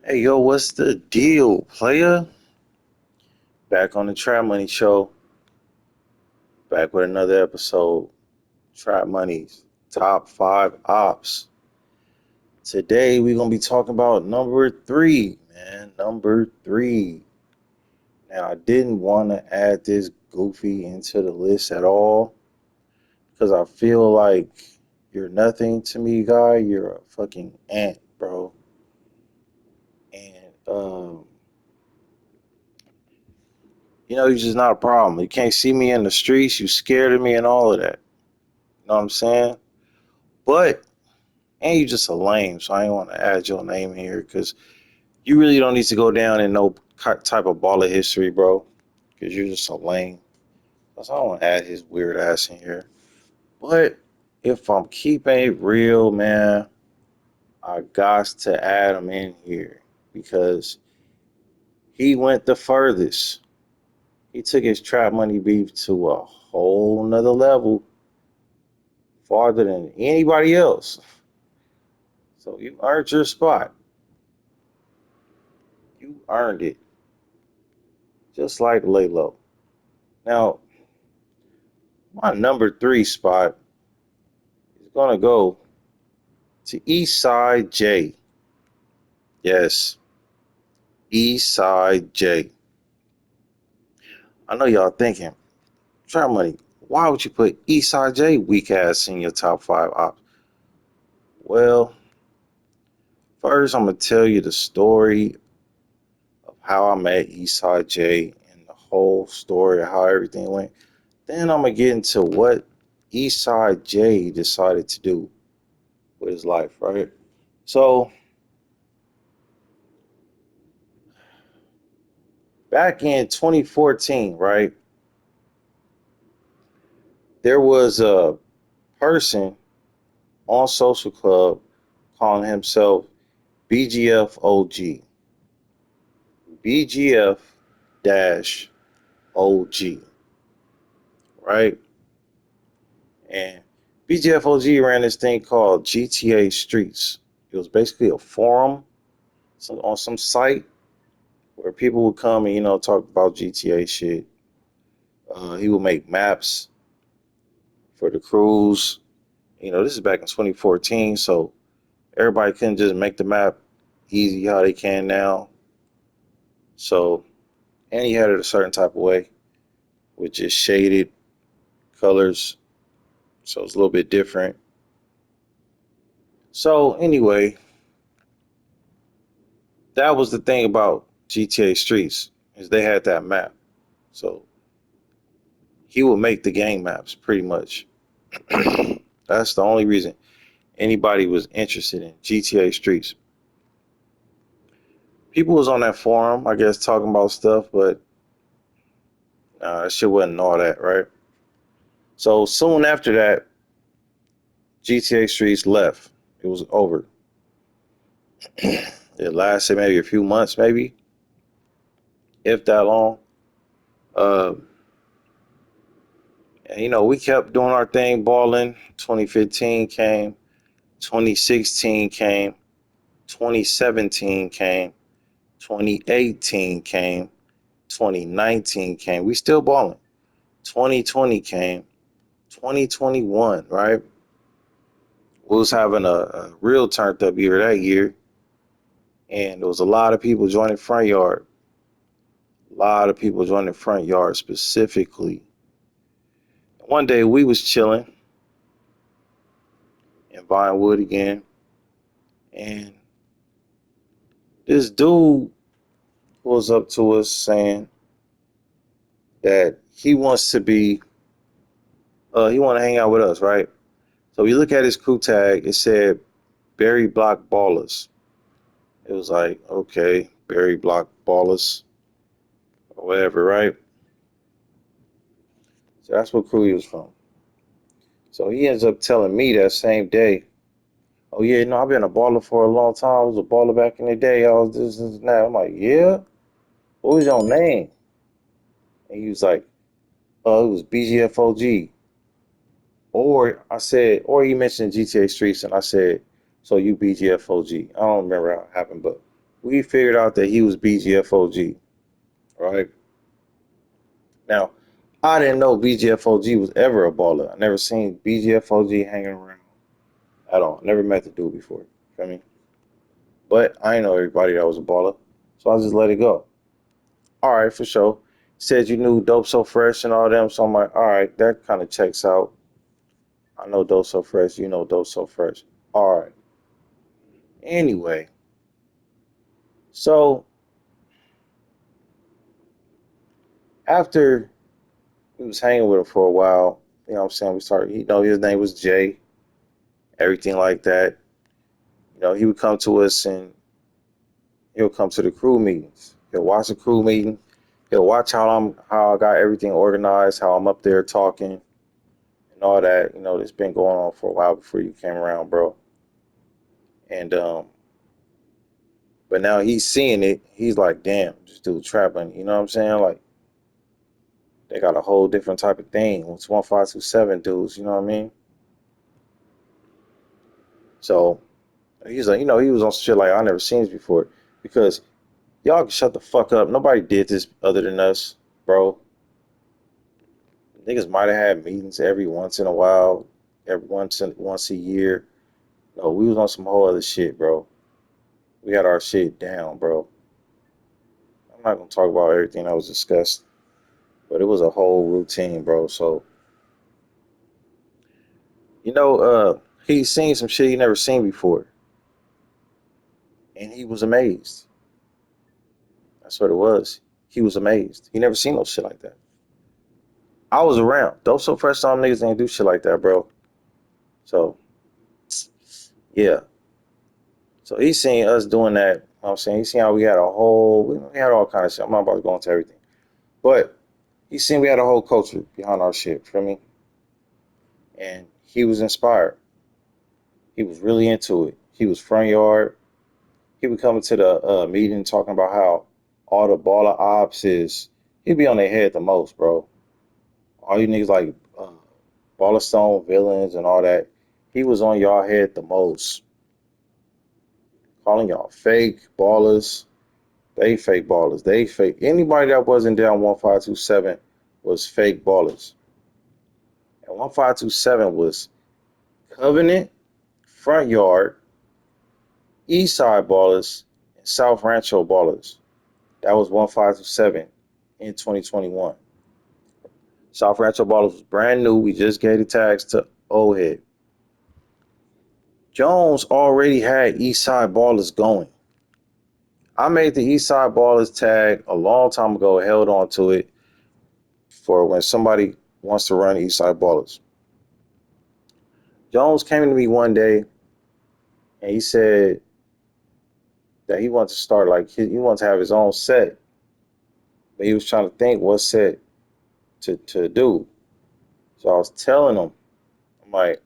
Hey yo, what's the deal, player? Back on the Trap Money Show, back with another episode. Trap Money's top five ops. Today we're gonna be talking about number three, man. Number three. Now I didn't want to add this goofy into the list at all because I feel like you're nothing to me, guy. You're a fucking ant, bro. And you're just not a problem. You can't see me in the streets. You scared of me and all of that. You know what I'm saying? But and you just a lame, so I ain't want to add your name here because you really don't need to go down in no type of baller history, bro. Because you're just a lame. So I don't want to add his weird ass in here. But if I'm keeping it real, man, I got to add him in here because he went the furthest. He took his trap money beef to a whole nother level, farther than anybody else. So you earned your spot. You earned it, just like Laylo. Now, my number three spot is gonna go to Eastside J. Yes, Eastside J. I know y'all thinking, try money. Why would you put Eastside J weak ass in your top five ops? Well, first I'm gonna tell you the story of how I met Eastside J and the whole story of how everything went. Then I'm gonna get into what Eastside J decided to do with his life, right? So back in 2014, right, there was a person on Social Club calling himself BGF OG. BGF dash OG, right? And BGF OG ran this thing called GTA Streets. It was basically a forum on some site where people would come and, talk about GTA shit. He would make maps for the crews. This is back in 2014, so everybody couldn't just make the map easy how they can now. So, and he had it a certain type of way, with just shaded colors, so it's a little bit different. So, anyway, that was the thing about GTA Streets is they had that map. So he would make the game maps pretty much. That's the only reason anybody was interested in GTA Streets. People was on that forum, I guess, talking about stuff, but that shit wasn't all that, right? So soon after that, GTA Streets left. It was over. It lasted maybe a few months, maybe if that long. Uh, and we kept doing our thing, balling. 2015 came, 2016 came, 2017 came, 2018 came, 2019 came. We still balling. 2020 came, 2021, right? We was having a real turned up year that year, and there was a lot of people joining front yard. A lot of people joining front yard specifically. One day we was chilling in Vinewood again, and this dude pulls up to us saying that he wants to be, he want to hang out with us, right? So we look at his crew tag. It said Berry Block Ballers. It was like, okay, Berry Block Ballers or whatever, right? So that's what crew he was from. So he ends up telling me that same day, oh yeah, I've been a baller for a long time. I was a baller back in the day. I was this and that. I'm like, yeah? What was your name? And he was like, oh, it was BGFOG. Or he mentioned GTA Streets, and I said, so you BGFOG. I don't remember how it happened, but we figured out that he was BGFOG, right? Now, I didn't know BGFOG was ever a baller. I never seen BGFOG hanging around at all. Never met the dude before. Feel me? But I didn't know everybody that was a baller, so I just let it go. All right, for sure. Said you knew Dope So Fresh and all them, so I'm like, all right, that kind of checks out. I know Dope So Fresh, you know Dope So Fresh. All right. Anyway, so after we was hanging with him for a while, you know what I'm saying? We started, you know, his name was Jay, everything like that. You know, he would come to us and he'll come to the crew meetings. He'll watch the crew meeting. He'll watch how I got everything organized, how I'm up there talking and all that. You know, it's been going on for a while before you came around, bro. And but now he's seeing it. He's like, damn, this dude trapping. You know what I'm saying? Like they got a whole different type of thing. It's 1527 dudes. You know what I mean? So he's like, you know, he was on shit like I never seen this before because y'all can shut the fuck up. Nobody did this other than us, bro. Niggas might have had meetings every once in a while, every once a year. No, we was on some whole other shit, bro. We had our shit down, bro. I'm not gonna talk about everything that was discussed, but it was a whole routine, bro. So you know, he's seen some shit he never seen before, and he was amazed. That's what it was. He was amazed. He never seen no shit like that. I was around. Those so first time niggas ain't do shit like that, bro. So yeah. So he seen us doing that. You know what I'm saying, he seen how we had all kind of shit. I'm not about to go into everything, but he seen we had a whole culture behind our shit. Feel me? And he was inspired. He was really into it. He was front yard. He would come to the meeting talking about how all the baller ops is. He'd be on their head the most, bro. All you niggas like baller stone villains and all that. He was on y'all head the most, calling y'all fake ballers. They fake ballers. They fake. Anybody that wasn't down 1527 was fake ballers. And 1527 was Covenant, Front Yard, East Side Ballers, and South Rancho Ballers. That was 1527 in 2021. South Rancho Ballers was brand new. We just gave the tags to Old Head. Jones already had East Side Ballers going. I made the East Side Ballers tag a long time ago, held on to it for when somebody wants to run East Side Ballers. Jones came to me one day and he said that he wants to start like he wants to have his own set, but he was trying to think what set to do. So I was telling him, I'm like,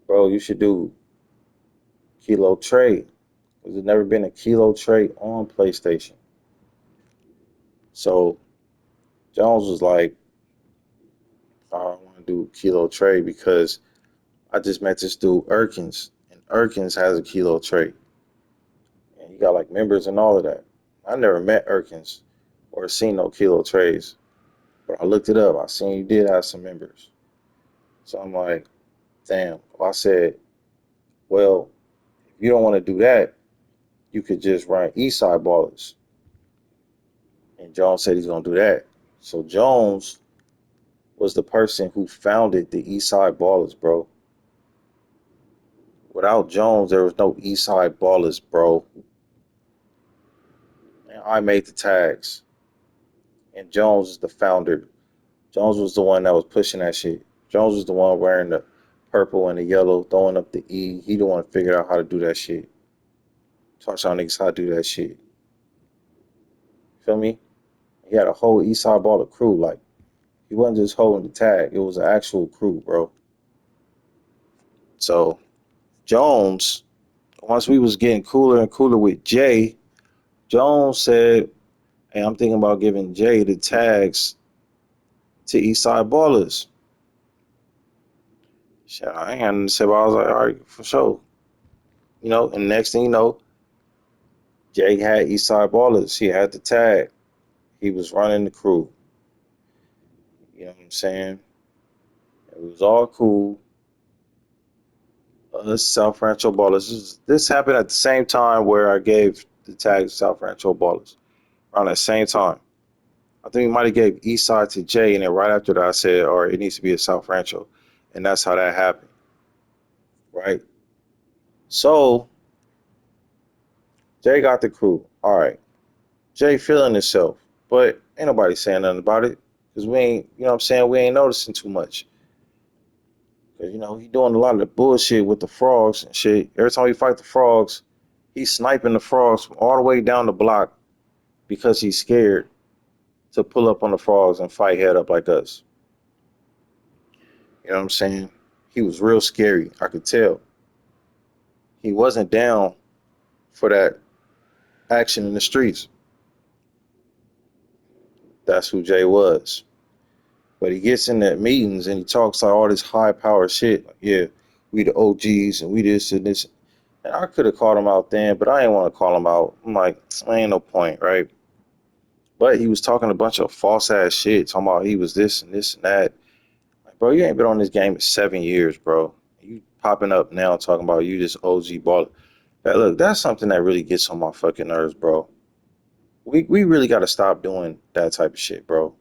bro, you should do Kilo Trade. There's never been a Kilo Trade on PlayStation. So Jones was like, I don't want to do Kilo Trade because I just met this dude Erkins, and Erkins has a Kilo Trade, and he got like members and all of that. I never met Erkins or seen no Kilo Trades, but I looked it up. I seen he did have some members. So I'm like, damn. Well, I said, well, if you don't want to do that, you could just run Eastside Ballers. And Jones said he's gonna do that. So Jones was the person who founded the Eastside Ballers, bro. Without Jones, there was no Eastside Ballers, bro. And I made the tags, and Jones is the founder. Jones was the one that was pushing that shit. Jones was the one wearing the purple and the yellow, throwing up the E. He the one figured out how to do that shit. Taught y'all niggas how to do that shit. Feel me? He had a whole Eastside Baller crew. Like, he wasn't just holding the tag. It was an actual crew, bro. So Jones, once we was getting cooler and cooler with Jay, Jones said, hey, I'm thinking about giving Jay the tags to Eastside Ballers. Shit, I ain't had nothing to say, but I was like, all right, for sure. You know, and next thing you know, Jay had Eastside Ballers. He had the tag. He was running the crew. You know what I'm saying? It was all cool. South Rancho Ballers. This happened at the same time where I gave the tag to South Rancho Ballers. Around that same time. I think we might have gave Eastside to Jay, and then right after that I said, all right, it needs to be a South Rancho. And that's how that happened. Right? So Jay got the crew. All right. Jay feeling himself. But ain't nobody saying nothing about it. Because we ain't, you know what I'm saying, we ain't noticing too much. Because, he doing a lot of the bullshit with the frogs and shit. Every time we fight the frogs, he's sniping the frogs from all the way down the block because he's scared to pull up on the frogs and fight head up like us. You know what I'm saying? He was real scary. I could tell. He wasn't down for that action in the streets. That's who Jay was. But he gets in that meetings and he talks like all this high power shit. Like, yeah, we the OGs and we this and this. And I could have called him out then, but I didn't want to call him out. I'm like, ain't no point, right? But he was talking a bunch of false ass shit, talking about he was this and this and that. Like, bro, you ain't been on this game in 7 years, bro. You popping up now talking about you this OG baller. Look, that's something that really gets on my fucking nerves, bro. We really got to stop doing that type of shit, bro.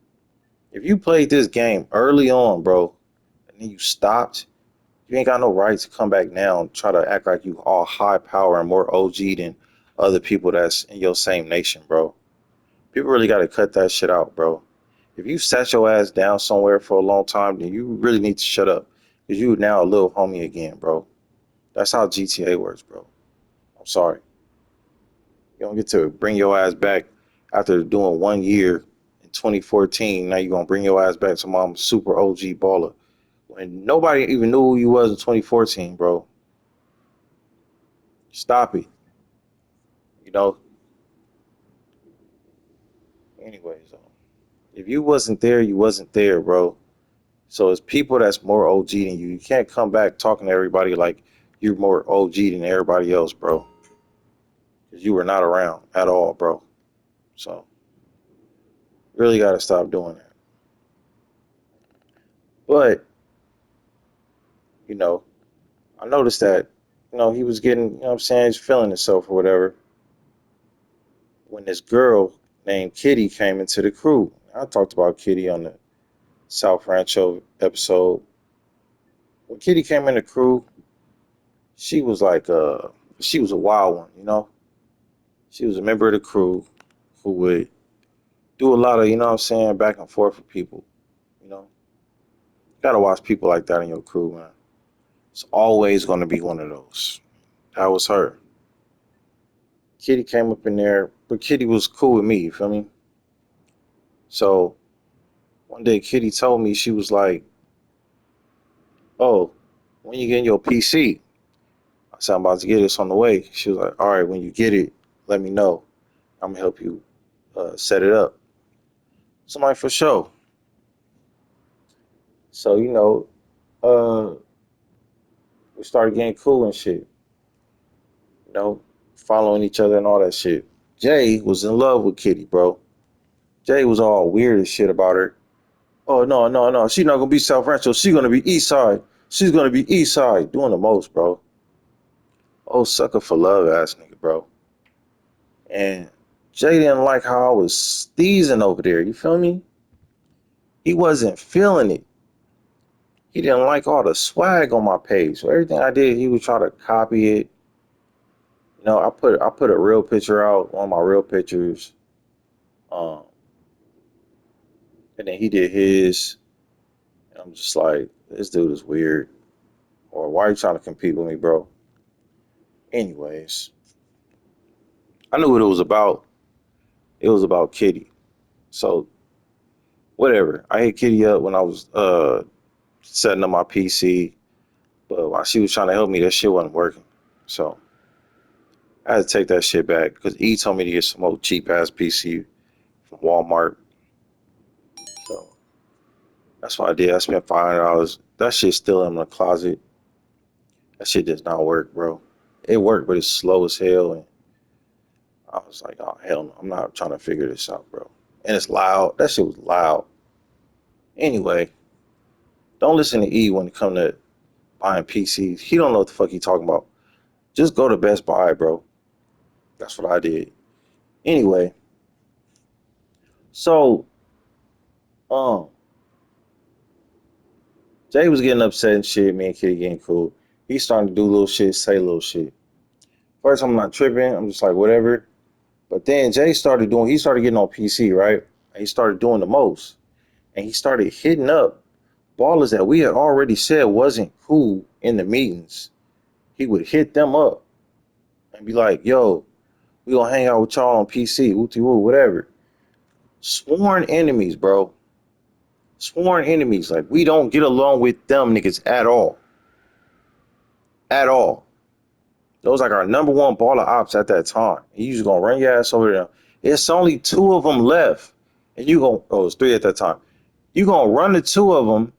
If you played this game early on, bro, and then you stopped, you ain't got no right to come back now and try to act like you all high power and more OG than other people that's in your same nation, bro. People really got to cut that shit out, bro. If you sat your ass down somewhere for a long time, then you really need to shut up. Because you now a little homie again, bro. That's how GTA works, bro. I'm sorry. You don't get to bring your ass back after doing 1 year in 2014. Now you're going to bring your ass back to mom super OG baller. When nobody even knew who you was in 2014, bro. Stop it. You know? Anyways, if you wasn't there, you wasn't there, bro. So it's people that's more OG than you. You can't come back talking to everybody like you're more OG than everybody else, bro. Because you were not around at all, bro. So really got to stop doing that. But, you know, I noticed that, he was getting, what I'm saying, he's feeling himself or whatever. When this girl named Kitty came into the crew. I talked about Kitty on the South Rancho episode. When Kitty came in the crew, she was like, she was a wild one. She was a member of the crew who would do a lot of, what I'm saying, back and forth with people. You know, you gotta watch people like that in your crew, man. It's always gonna be one of those. That was her. Kitty came up in there, but Kitty was cool with me, you feel me? So one day Kitty told me, she was like, oh, when you getting your PC? I said, I'm about to get this on the way. She was like, all right, when you get it, let me know. I'm gonna help you set it up. So I'm like, for sure. So, uh, we started getting cool and shit, you know, following each other and all that shit. Jay was in love with Kitty, bro. Jay was all weird and shit about her. Oh no, no, no. She's not gonna be South Rancho. She's gonna be East Side. She's gonna be East Side. Doing the most, bro. Oh, sucker for love ass nigga, bro. And Jay didn't like how I was steezing over there. You feel me? He wasn't feeling it. He didn't like all the swag on my page. So everything I did, he would try to copy it. I put a real picture out, one of my real pictures. Um, and then he did his. And I'm just like, this dude is weird. Or why are you trying to compete with me, bro? Anyways, I knew what it was about. It was about Kitty. So whatever. I hit Kitty up when I was setting up my PC, but while she was trying to help me, that shit wasn't working. So I had to take that shit back because E told me to get some old cheap ass PC from Walmart. So that's what I did. I spent $500. That shit's still in my closet. That shit does not work, bro. It worked, but it's slow as hell, and I was like, oh hell no, I'm not trying to figure this out, bro. And it's loud. That shit was loud. Anyway, don't listen to E when it come to buying PCs. He don't know what the fuck he talking about. Just go to Best Buy, bro. That's what I did. Anyway, so um, Jay was getting upset and shit. Me and Kitty getting cool. He's starting to do little shit, say little shit. First, I'm not tripping. I'm just like whatever. But then Jay started doing. He started getting on PC, right? And he started doing the most. And he started hitting up ballers that we had already said wasn't cool in the meetings. He would hit them up and be like, "Yo, we gonna hang out with y'all on PC, wooty woo, whatever." Sworn enemies, bro. Sworn enemies. Like we don't get along with them niggas at all. At all. Those like our number one baller ops at that time. And you just gonna run your ass over there. It's only two of them left. And you gonna it's three at that time. You gonna run the two of them,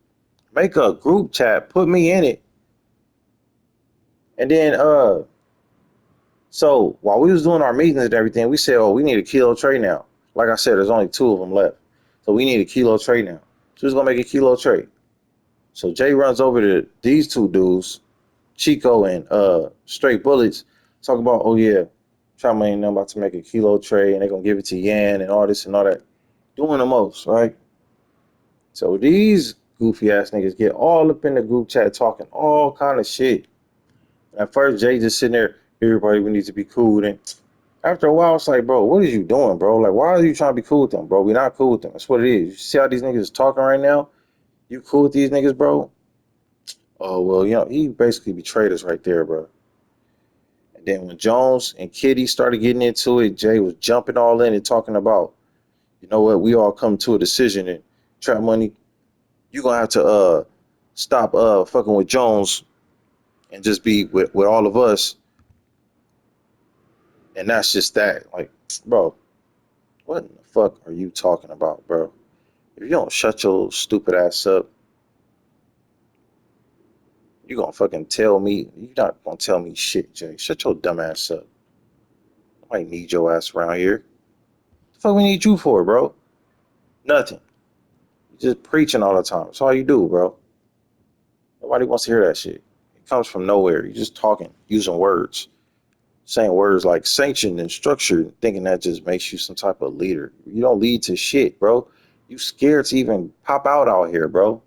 make a group chat, put me in it, and then so while we was doing our meetings and everything, we said, oh, we need a kilo tray now. Like I said, there's only two of them left. So we need a kilo tray now. So who's gonna make a kilo tray? So Jay runs over to these two dudes, Chico and Straight Bullets, talk about, oh yeah, Trauma ain't about to make a kilo tray and they're gonna give it to Yan and all this and all that. Doing the most, right? So these goofy ass niggas get all up in the group chat talking all kind of shit. At first, Jay just sitting there, everybody, we need to be cool. And after a while, it's like, bro, what is you doing, bro? Like, why are you trying to be cool with them, bro? We're not cool with them. That's what it is. You see how these niggas is talking right now? You cool with these niggas, bro? Oh, well, he basically betrayed us right there, bro. And then when Jones and Kitty started getting into it, Jay was jumping all in and talking about, you know what, we all come to a decision and Trap Money, you gonna have to stop fucking with Jones and just be with all of us. And that's just that. Like, bro, what in the fuck are you talking about, bro? If you don't shut your stupid ass up, you gonna fucking tell me. You're not gonna tell me shit, Jay. Shut your dumb ass up. I need your ass around here. What the fuck we need you for, bro? Nothing. You just preaching all the time. That's all you do, bro. Nobody wants to hear that shit. It comes from nowhere. You're just talking, using words, saying words like sanctioned and structured, thinking that just makes you some type of leader. You don't lead to shit, bro. You scared to even pop out here, bro.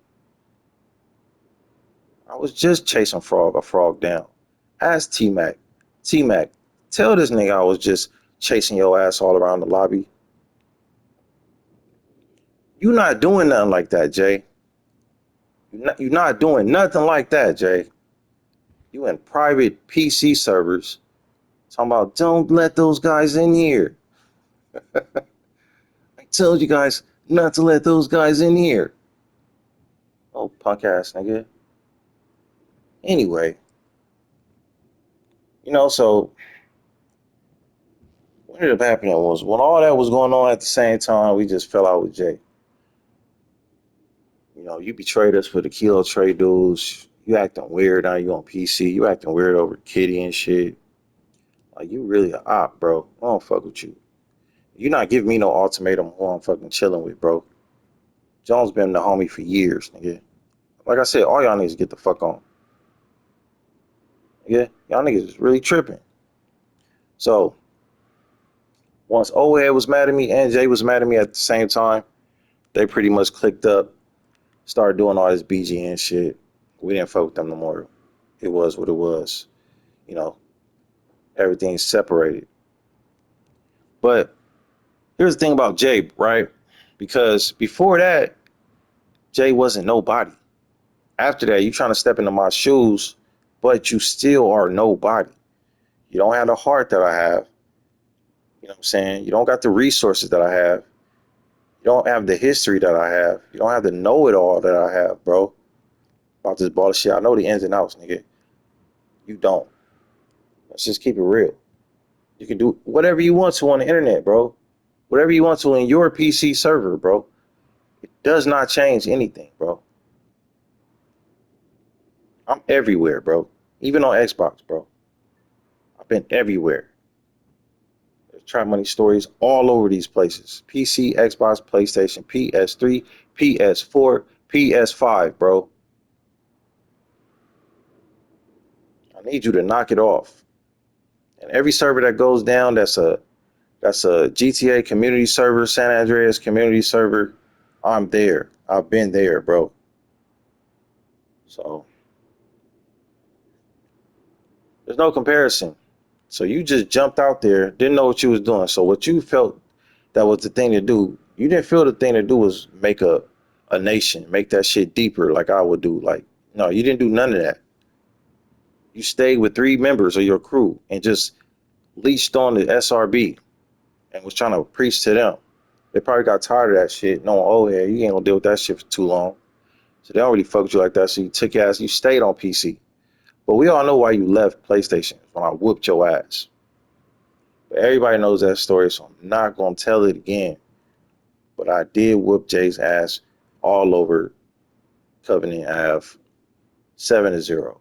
I was just chasing a frog down. Ask T Mac. T Mac, tell this nigga I was just chasing your ass all around the lobby. You not doing nothing like that, Jay. You not doing nothing like that, Jay. You in private PC servers talking about don't let those guys in here. I told you guys not to let those guys in here. Oh, punk ass nigga. Anyway, so what ended up happening was when all that was going on at the same time, we just fell out with Jay. You betrayed us for the kilo trade dudes. You acting weird now. You on PC. You acting weird over Kitty and shit. Like you really a op, bro. I don't fuck with you. You not giving me no ultimatum who I'm fucking chilling with, bro. Jones been the homie for years, nigga. Like I said, all y'all niggas get the fuck on. Yeah, y'all niggas is really tripping. So once Ohead was mad at me and Jay was mad at me at the same time, they pretty much clicked up, started doing all this BGN shit. We didn't fuck with them no more. It was what it was. You know, everything's separated. But here's the thing about Jay, right? Because before that, Jay wasn't nobody. After that, you trying to step into my shoes, but you still are nobody. You don't have the heart that I have. You know what I'm saying? You don't got the resources that I have. You don't have the history that I have. You don't have the know-it-all that I have, bro. About this bullshit. I know the ins and outs, nigga. You don't. Let's just keep it real. You can do whatever you want to on the internet, bro. Whatever you want to in your PC server, bro. It does not change anything, bro. I'm everywhere, bro. Even on Xbox, bro. I've been everywhere. There's Trap Money stories all over these places. PC, Xbox, PlayStation, PS3, PS4, PS5, bro. I need you to knock it off. And every server that goes down, that's a GTA community server, San Andreas community server. I'm there. I've been there, bro. So there's no comparison. So you just jumped out there, didn't know what you was doing. So what you felt that was the thing to do, you didn't feel the thing to do was make a nation, make that shit deeper like I would do. Like, no, you didn't do none of that. You stayed with 3 members of your crew and just leashed on the SRB and was trying to preach to them. They probably got tired of that shit, knowing, oh yeah, you ain't gonna deal with that shit for too long. So they don't really fuck with you like that. So you took your ass, you stayed on PC. But we all know why you left PlayStation when I whooped your ass. But everybody knows that story, so I'm not gonna tell it again. But I did whoop Jay's ass all over Covenant Ave, 7-0.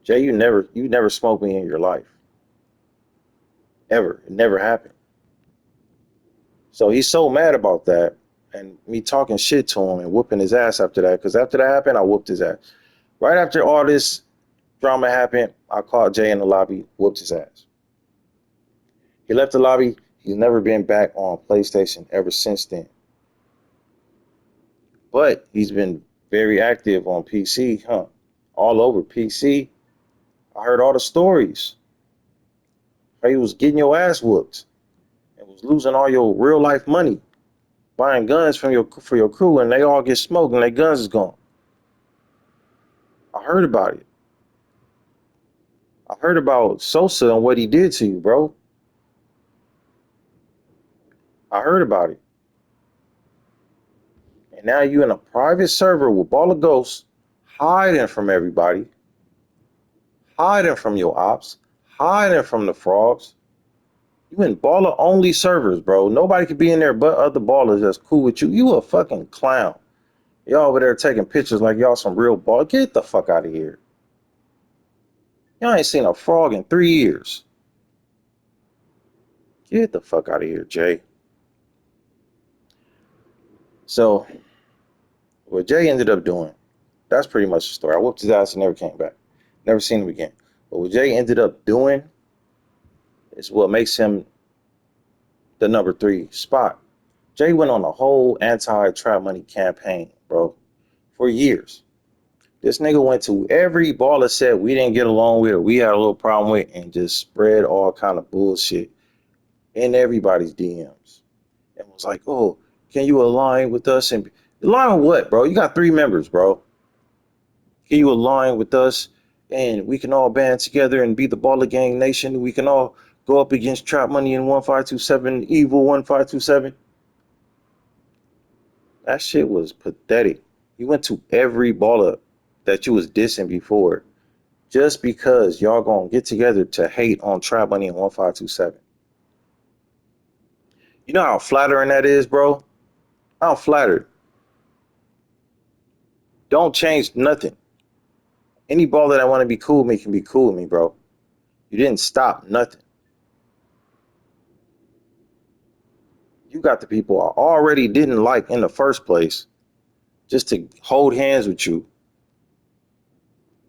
Jay, you never smoked me in your life. Ever. It never happened. So he's so mad about that and me talking shit to him and whooping his ass after that. Because after that happened, I whooped his ass. Right after all this drama happened, I called Jay in the lobby, whooped his ass. He left the lobby. He's never been back on PlayStation ever since then. But he's been very active on PC, huh? All over PC. I heard all the stories. How he was getting your ass whooped and was losing all your real life money, buying guns from your crew, and they all get smoked and their guns is gone. I heard about it. I heard about Sosa and what he did to you, bro. I heard about it. And now you in a private server with Ball of Ghosts, hiding from everybody, hiding from your ops, hiding from the frogs. You in baller only servers, bro. Nobody could be in there but other ballers that's cool with you. You a fucking clown. Y'all over there taking pictures like y'all some real ball. Get the fuck out of here. Y'all ain't seen a frog in 3 years. Get the fuck out of here, Jay. So, what Jay ended up doing, that's pretty much the story. I whooped his ass and never came back. Never seen him again. But what Jay ended up doing is what makes him the number 3 spot. Jay went on a whole anti-trap money campaign, bro, for years. This nigga went to every baller set we didn't get along with or we had a little problem with and just spread all kind of bullshit in everybody's DMs. And was like, oh, can you align with us? And align with what, bro? You got 3 members, bro. Can you align with us? And we can all band together and be the Baller Gang Nation. We can all go up against Trap Money in 1527, Evil 1527. That shit was pathetic. You went to every baller that you was dissing before just because y'all gonna get together to hate on Trap Money in 1527. You know how flattering that is, bro? I'm flattered. Don't change nothing. Any baller that want to be cool with me can be cool with me, bro. You didn't stop nothing. You got the people I already didn't like in the first place just to hold hands with you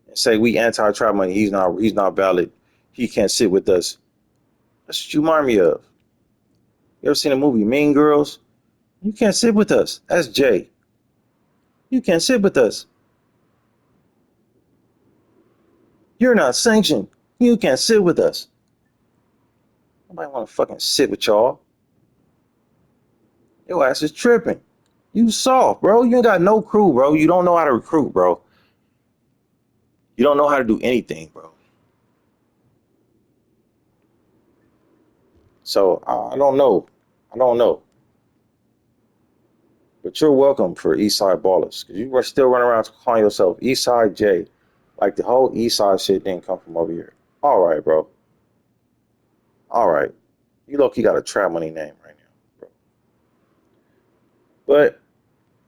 and say we anti-trap money. He's not valid. He can't sit with us. That's what you remind me of. You ever seen the movie Mean Girls? You can't sit with us. That's Jay. You can't sit with us. You're not sanctioned. You can't sit with us. Nobody want to fucking sit with y'all. Your ass is tripping. You soft, bro. You ain't got no crew, bro. You don't know how to recruit, bro. You don't know how to do anything, bro. So I don't know. I don't know. But you're welcome for Eastside Ballers. Because you were still running around calling yourself Eastside J. Like the whole Eastside shit didn't come from over here. All right, bro. All right. You look, you got a trap money name right now, bro. But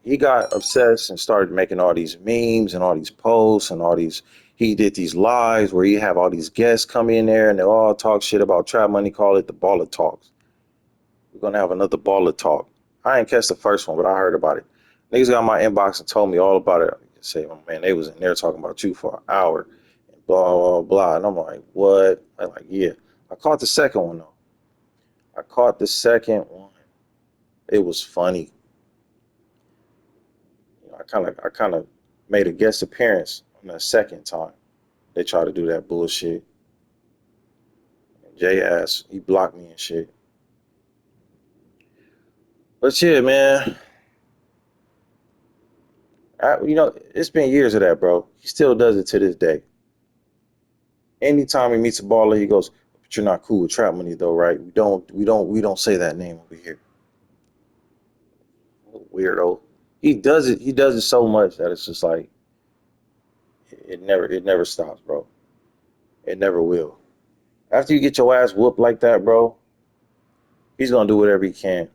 he got obsessed and started making all these memes and all these posts and all these. He did these lives where he have all these guests come in there and they all talk shit about trap money. Call it the baller talks. We're gonna have another baller talk. I didn't catch the first one, but I heard about it. Niggas got my inbox and told me all about it. I say, oh, man, they was in there talking about you for an hour and blah blah blah. And I'm like, what? I'm like, yeah. I caught the second one though. I caught the second one. It was funny. I kind of made a guest appearance on the second time. They tried to do that bullshit. And Jay asked, he blocked me and shit. But yeah, man, it's been years of that, bro. He still does it to this day. Anytime he meets a baller, he goes, "But you're not cool with trap money, though, right? We don't say that name over here." Weirdo. He does it. He does it so much that it's just like it never stops, bro. It never will. After you get your ass whooped like that, bro, he's gonna do whatever he can.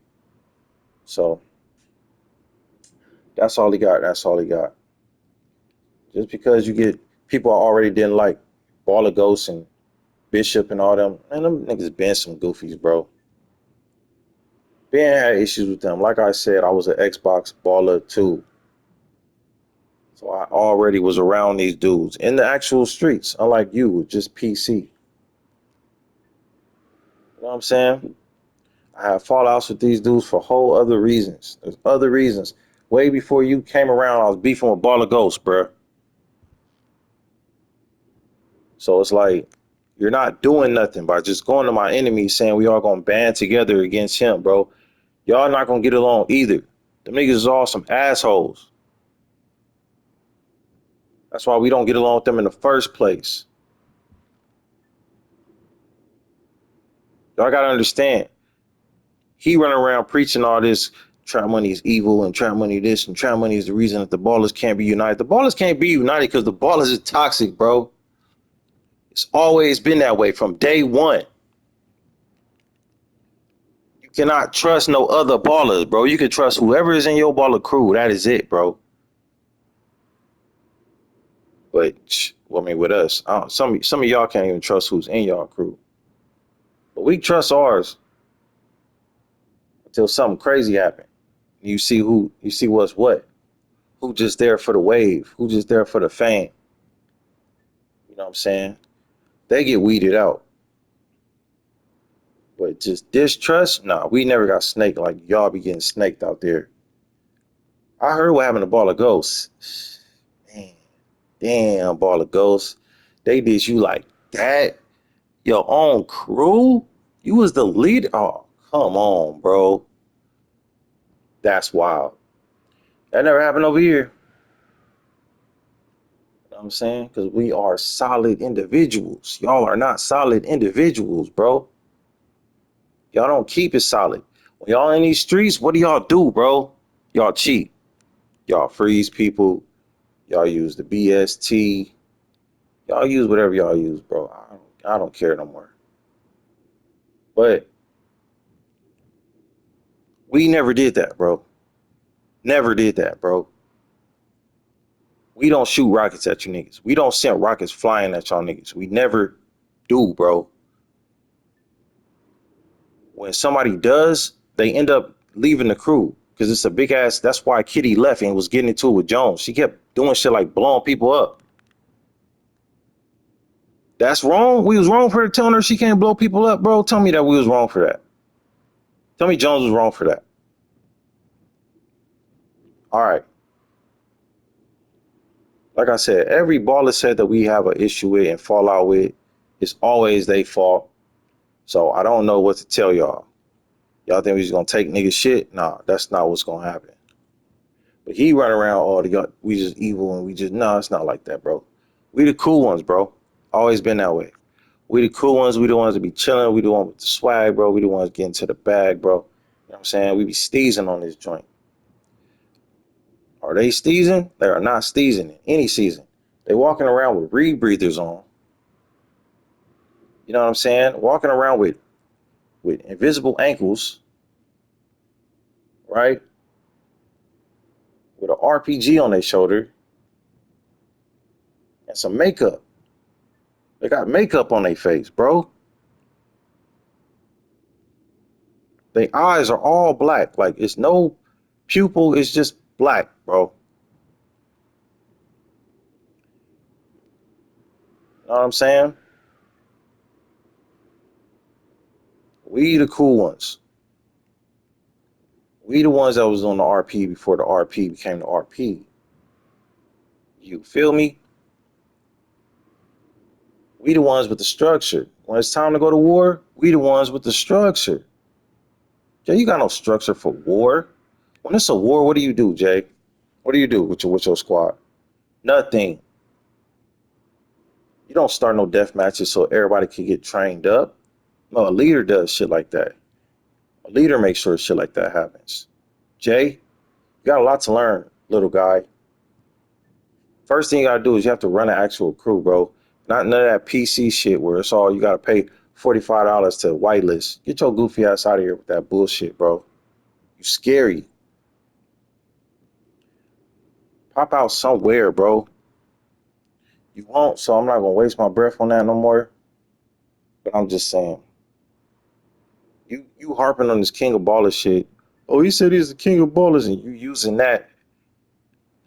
So that's all he got. That's all he got. Just because you get people I already didn't like, Baller Ghost and Bishop and all them, man, them niggas been some goofies, bro. Ben had issues with them. Like I said, I was an Xbox baller too. So I already was around these dudes in the actual streets, unlike you, just PC. You know what I'm saying? I have fallouts with these dudes for whole other reasons. There's other reasons. Way before you came around, I was beefing with Baller Ghost, bro. So it's like you're not doing nothing by just going to my enemy saying we all gonna band together against him, bro. Y'all not gonna get along either. Them niggas is all some assholes. That's why we don't get along with them in the first place. Y'all gotta understand. He running around preaching all this trap money is evil and trap money this and trap money is the reason that the ballers can't be united. The ballers can't be united because the ballers is toxic, bro. It's always been that way from day one. You cannot trust no other ballers, bro. You can trust whoever is in your baller crew. That is it, bro. But well, I mean, with us, some of y'all can't even trust who's in y'all crew. But we trust ours until something crazy happens. You see what's what. Who just there for the wave? Who just there for the fame? You know what I'm saying? They get weeded out. But just distrust, nah, we never got snaked like y'all be getting snaked out there. I heard what happened to Ball of Ghosts. Man, damn, Ball of Ghosts. They did you like that? Your own crew? You was the leader? Oh, come on, bro. That's wild. That never happened over here. You know what I'm saying? Because we are solid individuals. Y'all are not solid individuals, bro. Y'all don't keep it solid. When y'all in these streets, what do y'all do, bro? Y'all cheat. Y'all freeze people. Y'all use the BST. Y'all use whatever y'all use, bro. I don't care no more. But we never did that, bro. Never did that, bro. We don't shoot rockets at you niggas. We don't send rockets flying at y'all niggas. We never do, bro. When somebody does, they end up leaving the crew because it's a big ass. That's why Kitty left and was getting into it with Jones. She kept doing shit like blowing people up. That's wrong. We was wrong for telling her she can't blow people up, bro. Tell me that we was wrong for that. Tell me Jones was wrong for that. All right. Like I said, every baller said that we have an issue with and fall out with, it's always their fault. So I don't know what to tell y'all. Y'all think we just gonna take nigga shit? Nah, that's not what's gonna happen. But he run around all we just evil and we just it's not like that, bro. We the cool ones, bro. Always been that way. We the cool ones. We the ones that be chilling. We the ones with the swag, bro. We the ones getting to the bag, bro. You know what I'm saying? We be steezing on this joint. Are they steezing? They are not steezing in any season. They walking around with rebreathers on. You know what I'm saying? Walking around with invisible ankles, right? With an RPG on their shoulder, and some makeup. They got makeup on their face, bro. Their eyes are all black. Like it's no pupil, it's just black, bro. You know what I'm saying? We the cool ones. We the ones that was on the RP before the RP became the RP. You feel me? We the ones with the structure. When it's time to go to war, we the ones with the structure. Jay, you got no structure for war. When it's a war, what do, Jay? What do you do with your squad? Nothing. You don't start no death matches so everybody can get trained up. No, a leader does shit like that. A leader makes sure shit like that happens. Jay, you got a lot to learn, little guy. First thing you gotta do is you have to run an actual crew, bro. Not none of that PC shit where it's all you gotta pay $45 to whitelist. Get your goofy ass out of here with that bullshit, bro. You scary. Pop out somewhere, bro. You won't, so I'm not gonna waste my breath on that no more. But I'm just saying, you harping on this king of ballers shit. Oh, he said he's the king of ballers, and you using that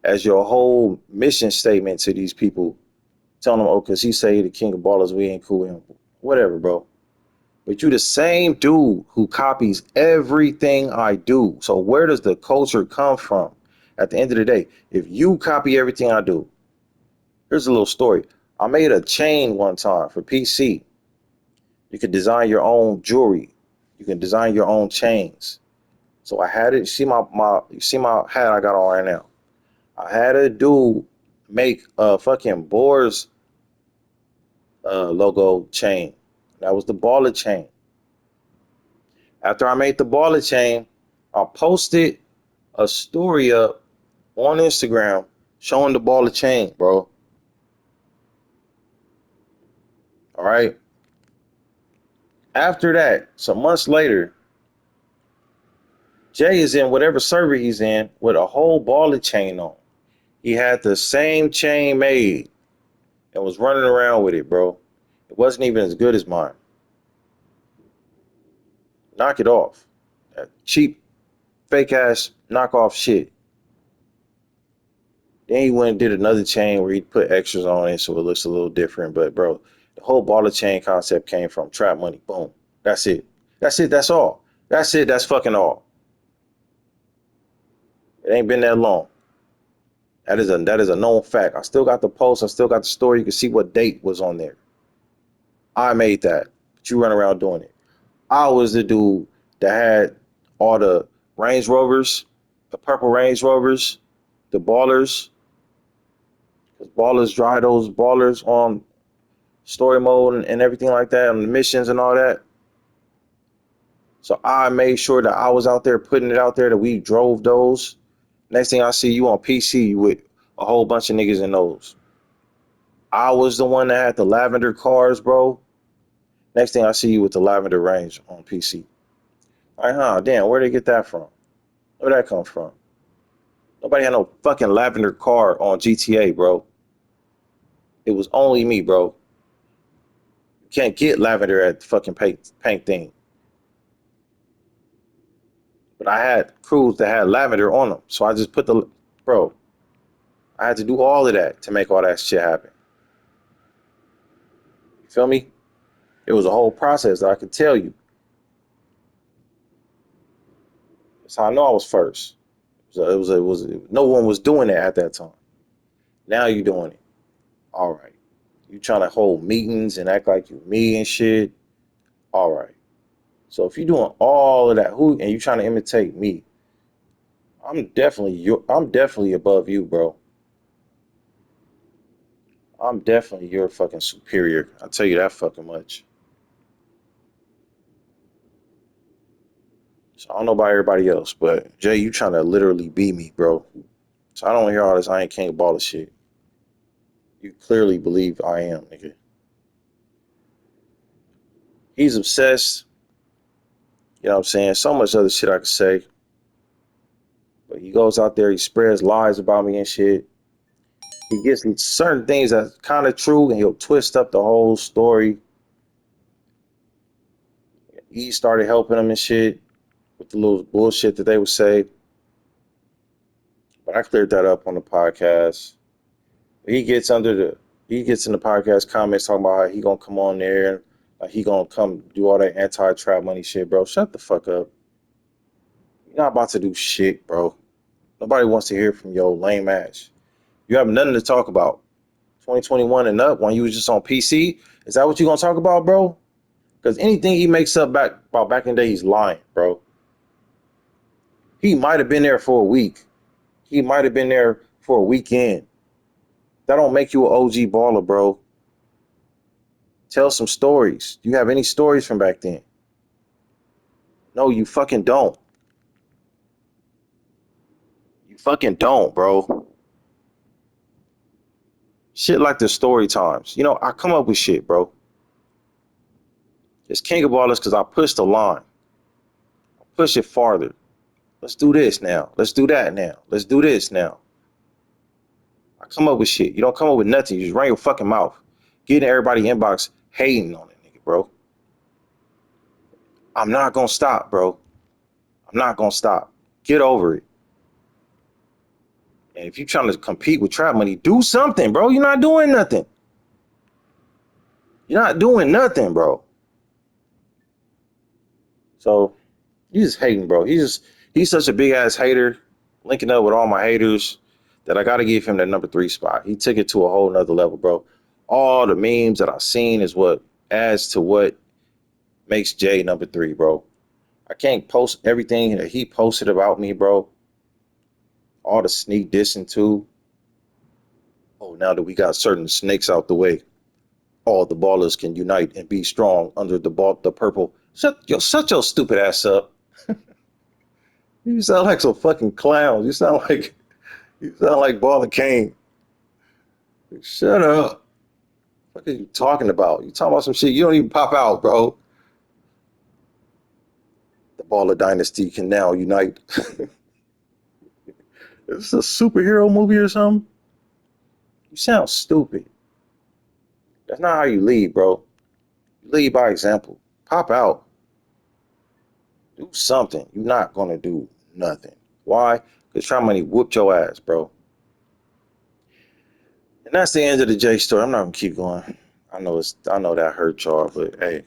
as your whole mission statement to these people, telling them, oh, because he say he the king of ballers, we ain't cool with him. Whatever, bro. But you the same dude who copies everything I do. So where does the culture come from? At the end of the day, if you copy everything I do, here's a little story. I made a chain one time for PC. You can design your own jewelry. You can design your own chains. So I had it. You see my hat I got on right now. I had a dude make a fucking Boars logo chain. That was the baller chain. After I made the baller chain, I posted a story up on Instagram showing the baller chain, bro. All right. After that, some months later, Jay is in whatever server he's in with a whole baller chain on. He had the same chain made and was running around with it, bro. It wasn't even as good as mine. Knock it off. That cheap, fake ass knockoff shit. Then he went and did another chain where he put extras on it so it looks a little different. But bro, the whole baller chain concept came from trap money. Boom. That's it. That's it. That's all. That's it. That's fucking all. It ain't been that long. That is a known fact. I still got the post. I still got the story. You can see what date was on there. I made that. But you run around doing it. I was the dude that had all the Range Rovers, the purple Range Rovers, the ballers. Because ballers dry those ballers on story mode and everything like that, and the missions and all that. So I made sure that I was out there putting it out there that we drove those. Next thing I see you on PC with a whole bunch of niggas in those. I was the one that had the lavender cars, bro. Next thing I see you with the lavender range on PC. Like, huh, damn, where'd they get that from? Where'd that come from? Nobody had no fucking lavender car on GTA, bro. It was only me, bro. You can't get lavender at the fucking paint thing. But I had crews that had lavender on them. So I just put the, bro, I had to do all of that to make all that shit happen. You feel me? It was a whole process that I could tell you. That's how I know I was first. No one was doing it at that time. Now you doing it. All right. You trying to hold meetings and act like you me and shit. All right. So if you're doing all of that, who and you trying to imitate me, I'm definitely above you, bro. I'm definitely your fucking superior. I'll tell you that fucking much. So I don't know about everybody else, but Jay, you trying to literally be me, bro. So I don't hear all this I ain't king of baller shit. You clearly believe I am, nigga. He's obsessed. You know what I'm saying? So much other shit I could say. But he goes out there, he spreads lies about me and shit. He gets certain things that's kind of true, and he'll twist up the whole story. He started helping him and shit with the little bullshit that they would say. But I cleared that up on the podcast. He gets under the he gets in the podcast comments talking about how he gonna come on there and like he gonna come do all that anti-trap money shit, bro. Shut the fuck up. You're not about to do shit, bro. Nobody wants to hear from your lame ass. You have nothing to talk about. 2021 and up when you was just on PC. Is that what you gonna talk about, bro? Because anything he makes up back in the day, he's lying, bro. He might have been there for a week. He might have been there for a weekend. That don't make you an OG baller, bro. Tell some stories. Do you have any stories from back then? No, you fucking don't. You fucking don't, bro. Shit like the story times. You know, I come up with shit, bro. It's king of ballers because I push the line. I push it farther. Let's do this now. Let's do that now. Let's do this now. I come up with shit. You don't come up with nothing. You just run your fucking mouth. Get in everybody inbox hating on it, nigga, bro. I'm not gonna stop, bro. I'm not gonna stop. Get over it. And if you're trying to compete with trap money, do something, bro. You're not doing nothing. You're not doing nothing, bro. So he's just hating, bro. He's such a big ass hater, linking up with all my haters that I gotta give him that number 3 spot. He took it to a whole nother level, bro. All the memes that I've seen is what adds to what makes Jay number 3, bro. I can't post everything that he posted about me, bro. All the sneak dissing too. Oh, now that we got certain snakes out the way, all the ballers can unite and be strong under the purple. Shut your stupid ass up. You sound like some fucking clowns. You sound like Baller Kane. Shut up. What are you talking about? You talking about some shit you don't even pop out, bro. The Baller Dynasty can now unite. Is this a superhero movie or something? You sound stupid. That's not how you lead, bro. You lead by example. Pop out. Do something. You're not gonna do nothing. Why? Because Try Money whooped your ass, bro. And that's the end of the J story. I'm not gonna keep going. I know that hurt y'all, but hey, it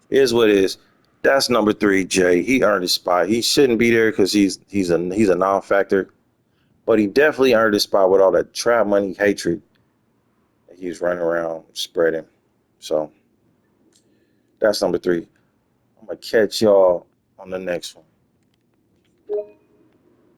is what it is. That's number 3, Jay. He earned his spot. He shouldn't be there because he's a non-factor, but he definitely earned his spot with all that trap money hatred that he's running around spreading. So that's number 3. I'm gonna catch y'all on the next one.